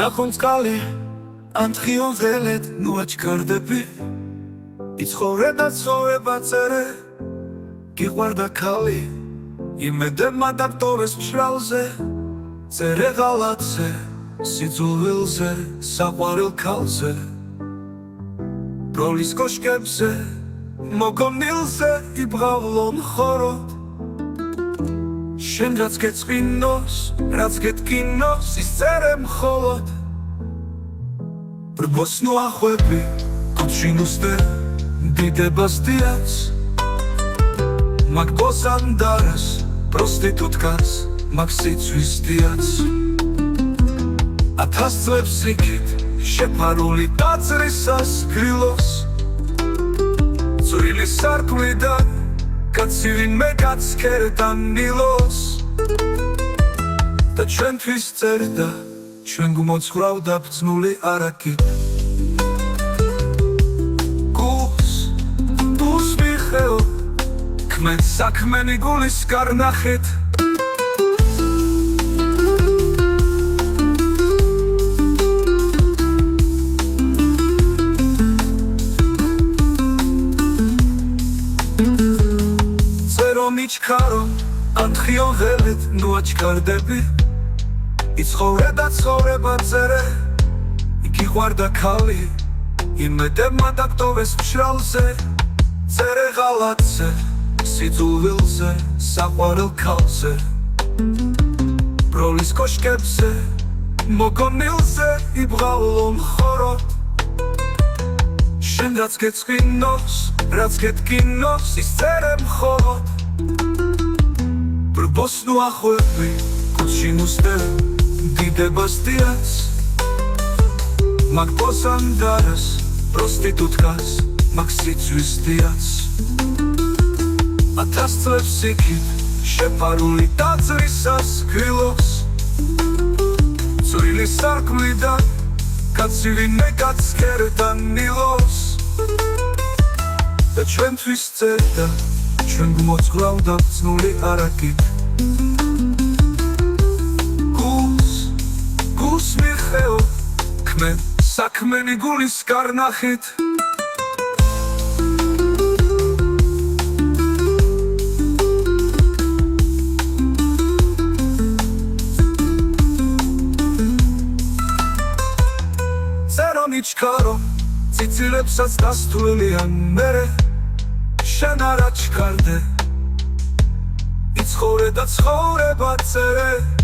ნახონწყალი ანთხიონ ღელეთ ნუ აჩქარდები იცხოვრე და ცხოვრება წერე გიყვარდა ქალი იმედება დაქტორეს მშრალზე წერე ღალატზე სიძულვილზე საყვარელ ქალზე ბროლის კოშკებზე მოგონილზე იბღავლონ ხოროდ შენ რაც გეწყინოს, რაც გეტკინოს ის წერე მხოლოდ ბრბოს ნუ ახვევი კუჩინ უსტე დიდებას დიაც მაგ ბოსანდარას პროსტიტუტკას მაგ სიცვის დიაც 1000 წლებს იქით შეფარული ტაძრისას გრილოს წვრილი სარკმლიდან კაცივინ მე კაცკერთან ნილოს და ჩვენთვის წერდა ჩვენ გმოძღვრავდა ბრძნული არაკით გულს მიხეო ქმენ საქმენი გულის კარნახით მიჩქარო ანთხიონ ღელით ნუ აჩქარდები იცხოვრე და ცხოვრება წერე გიყვარდა ქალი იმედება დაქტორეს მშრალზე წერე ღალატზე სიძულვილზე საყვარელ ქალზე ბროლის კოშკებზე მოგონილზე იბღავლონ ხოროდ შენ რაც გეწყინოს რაც გეტკინოს ის წერე მხოლოდ ბრბოს ნუ ახვევი კუჩინ უსტე დიდებას დიაც მაგ ბოსანდარას პროსტიტუტკას მაგ სიცვის დიაც 1000 წლებს იქით შეფარული ტაძრისას გრილოს წვრილი სარკმლიდან კაცივინ მე კაცკერთან ნილოს და ჩვენთვის წერდა ჩვენ გმოძღვრავდა ბრძნული არაკით გულს მიხეო ქმენ საქმენი გულის კარნახით წერო მიჩქარო ციცილებსაც დასთვლიან მერე შენ არ აჩქარდე იცხოვრე და ცხოვრება წერე